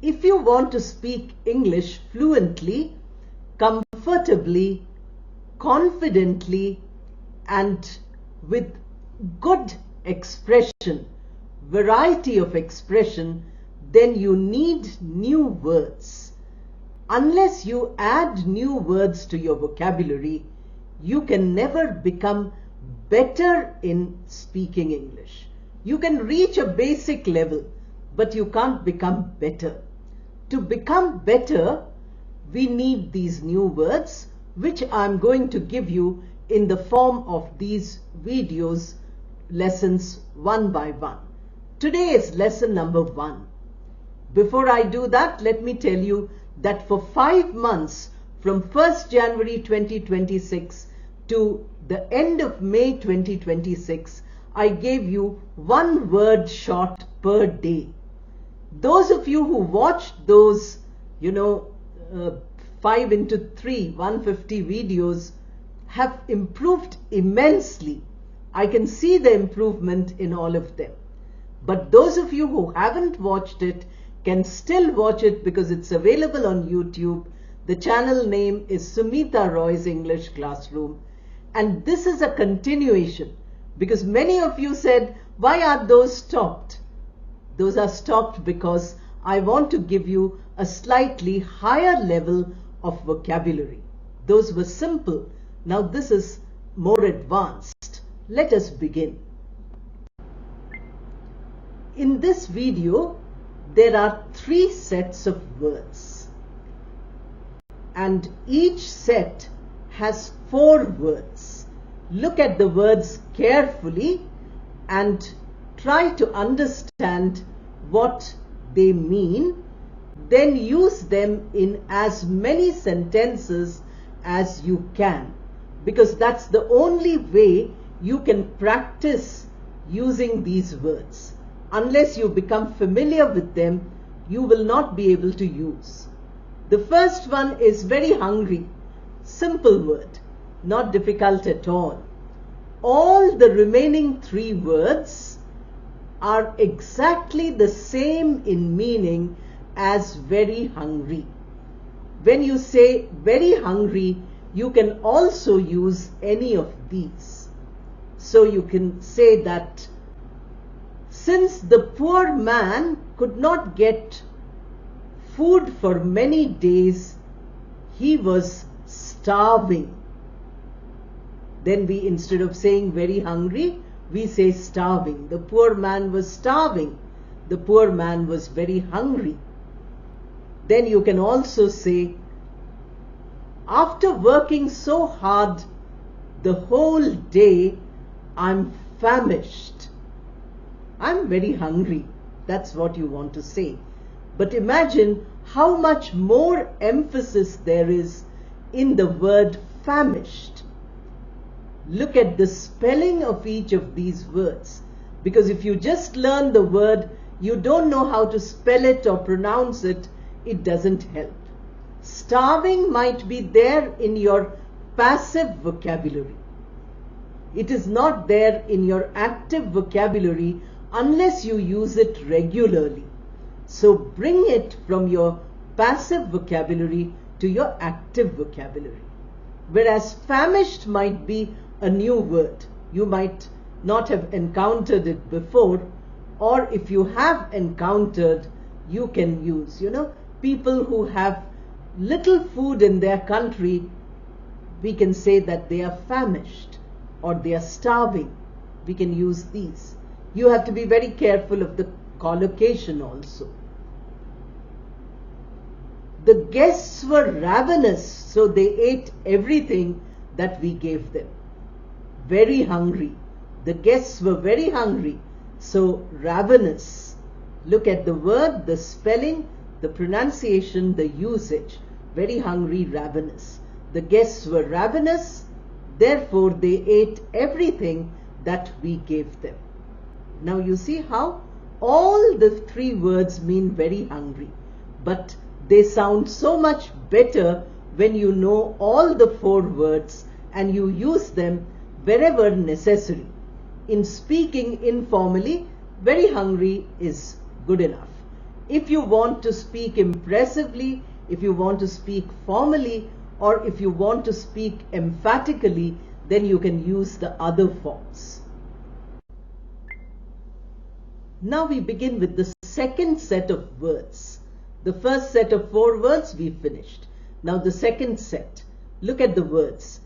If you want to speak English fluently, comfortably, confidently, and with good expression, variety of expression, then you need new words. Unless you add new words to your vocabulary, you can never become better in speaking English. You can reach a basic level, but you can't become better. To become better, we need these new words, which I'm going to give you in the form of these videos, lessons one by one. Today is lesson number 1. Before I do that, let me tell you that for 5 months, from 1st January 2026 to the end of May 2026, I gave you 1 word short per day. Those of you who watched those, 5 into 3, 150 videos have improved immensely. I can see the improvement in all of them. But those of you who haven't watched it can still watch it because it's available on YouTube. The channel name is Sumita Roy's English Classroom. And this is a continuation because many of you said, why are those stopped? Those are stopped because I want to give you a slightly higher level of vocabulary. Those were simple. Now this is more advanced. Let us begin. In this video, there are 3 sets of words. And each set has 4 words. Look at the words carefully and try to understand what they mean. Then use them in as many sentences as you can, because that's the only way you can practice using these words. Unless you become familiar with them, you will not be able to use. The first one is very hungry. Simple word, not difficult at all. All the remaining 3 words are exactly the same in meaning as very hungry. When you say very hungry, you can also use any of these. So you can say that since the poor man could not get food for many days, he was starving. Then we, instead of saying very hungry, we say starving. The poor man was starving. The poor man was very hungry. Then you can also say, after working so hard the whole day, I'm famished. I'm very hungry. That's what you want to say. But imagine how much more emphasis there is in the word famished. Look at the spelling of each of these words. Because if you just learn the word, you don't know how to spell it or pronounce it, it doesn't help. Starving might be there in your passive vocabulary. It is not there in your active vocabulary unless you use it regularly. So bring it from your passive vocabulary to your active vocabulary. Whereas famished might be a new word. You might not have encountered it before, or if you have encountered, you can use. People who have little food in their country, we can say that they are famished or they are starving. We can use these. You have to be very careful of the collocation also. The guests were ravenous, so they ate everything that we gave them. Very hungry. The guests were very hungry, so ravenous. Look at the word, the spelling, the pronunciation, the usage. Very hungry, ravenous. The guests were ravenous, therefore they ate everything that we gave them. Now you see how all the 3 words mean very hungry, but they sound so much better when you know all the 4 words and you use them wherever necessary. In speaking informally, very hungry is good enough. If you want to speak impressively, if you want to speak formally, or if you want to speak emphatically, then you can use the other forms. Now we begin with the second set of words. The first set of 4 words we finished. Now the second set. Look at the words.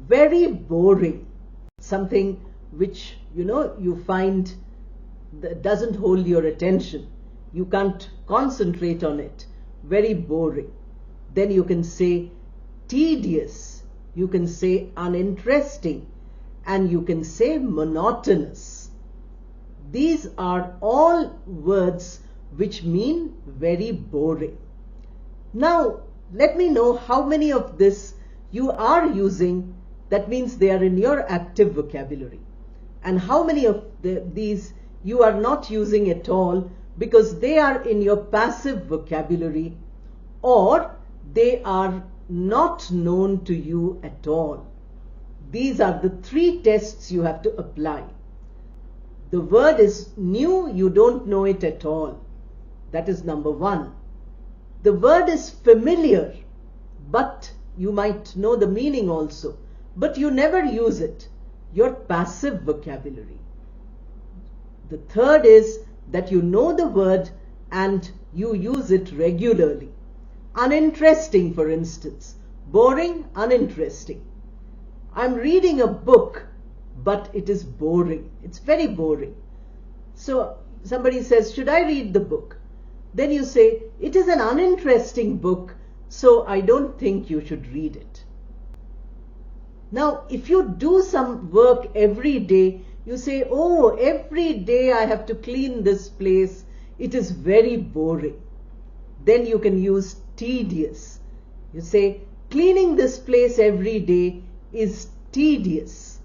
Very boring. Something which, you find that doesn't hold your attention. You can't concentrate on it. Very boring. Then you can say tedious. You can say uninteresting. And you can say monotonous. These are all words which mean very boring. Now, let me know how many of this you are using. That means they are in your active vocabulary. And how many of these you are not using at all because they are in your passive vocabulary, or they are not known to you at all. These are the 3 tests you have to apply. The word is new, you don't know it at all. That is number 1. The word is familiar, but you might know the meaning also, but you never use it. Your passive vocabulary. The third is that you know the word and you use it regularly. Uninteresting, for instance. Boring, uninteresting. I'm reading a book, but it is boring. It's very boring. So somebody says, should I read the book? Then you say, it is an uninteresting book, so I don't think you should read it. Now, if you do some work every day, you say, oh, every day I have to clean this place. It is very boring. Then you can use tedious. You say, cleaning this place every day is tedious.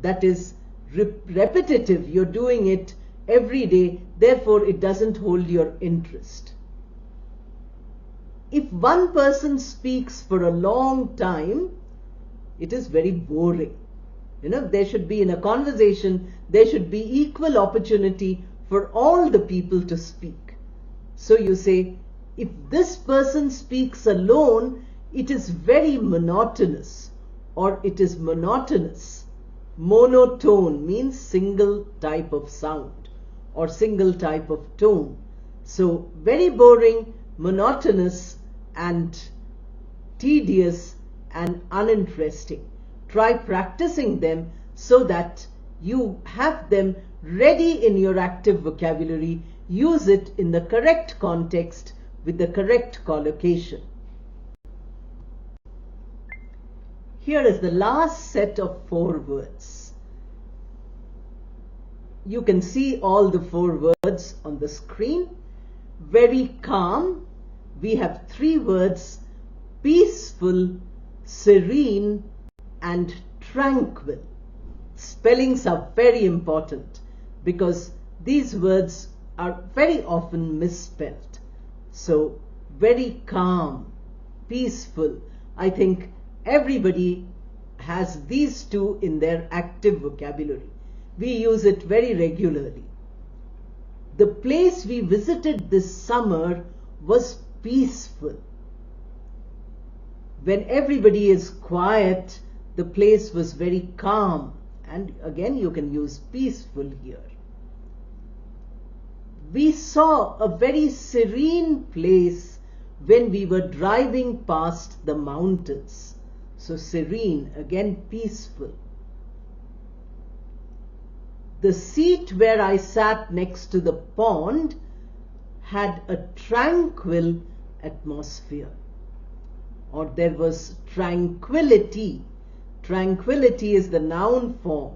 That is repetitive. You're doing it every day. Therefore, it doesn't hold your interest. If one person speaks for a long time, it is very boring. There should be, in a conversation, there should be equal opportunity for all the people to speak. So you say, if this person speaks alone, it is very monotonous, or it is monotonous. Monotone means single type of sound or single type of tone. So very boring, monotonous, and tedious and uninteresting. Try practicing them so that you have them ready in your active vocabulary. Use it in the correct context with the correct collocation. Here is the last set of 4 words. You can see all the 4 words on the screen. Very calm. We have 3 words: peaceful, serene, and tranquil. Spellings are very important because these words are very often misspelled. So, very calm, peaceful. I think everybody has these 2 in their active vocabulary. We use it very regularly. The place we visited this summer was peaceful. When everybody is quiet, the place was very calm. And again, you can use peaceful here. We saw a very serene place when we were driving past the mountains. So serene, again peaceful. The seat where I sat next to the pond had a tranquil atmosphere. Or there was tranquility. Tranquility is the noun form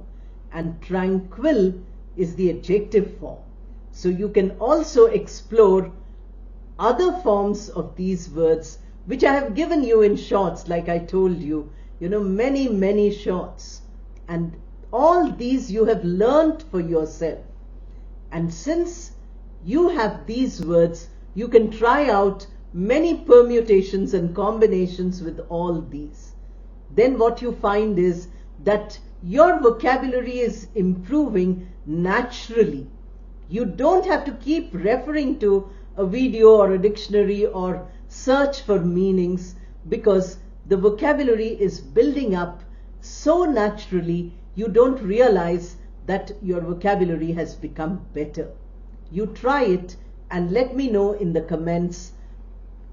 and tranquil is the adjective form. So you can also explore other forms of these words, which I have given you in shorts, like I told you, many shorts. And all these you have learnt for yourself. And since you have these words, you can try out many permutations and combinations with all these. Then what you find is that your vocabulary is improving naturally. You don't have to keep referring to a video or a dictionary or search for meanings, because the vocabulary is building up so naturally you don't realize that your vocabulary has become better. You try it and let me know in the comments.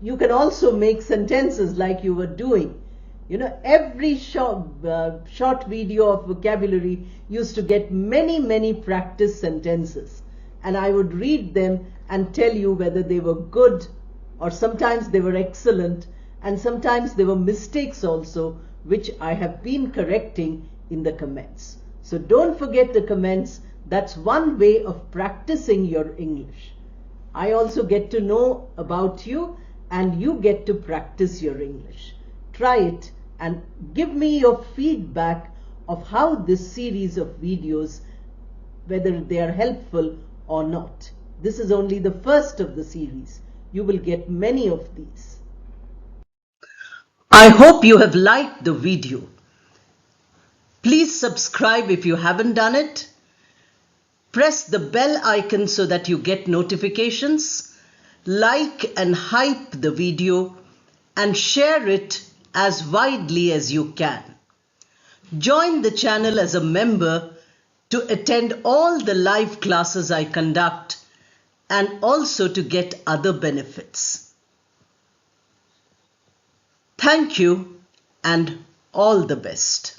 You can also make sentences like you were doing. You know, every short video of vocabulary used to get many practice sentences, and I would read them and tell you whether they were good, or sometimes they were excellent, and sometimes there were mistakes also, which I have been correcting in the comments. So don't forget the comments. That's one way of practicing your English. I also get to know about you, and you get to practice your English. Try it and give me your feedback of how this series of videos, whether they are helpful or not. This is only the first of the series. You will get many of these. I hope you have liked the video. Please subscribe if you haven't done it. Press the bell icon so that you get notifications. Like and hype the video and share it as widely as you can. Join the channel as a member to attend all the live classes I conduct and also to get other benefits. Thank you and all the best.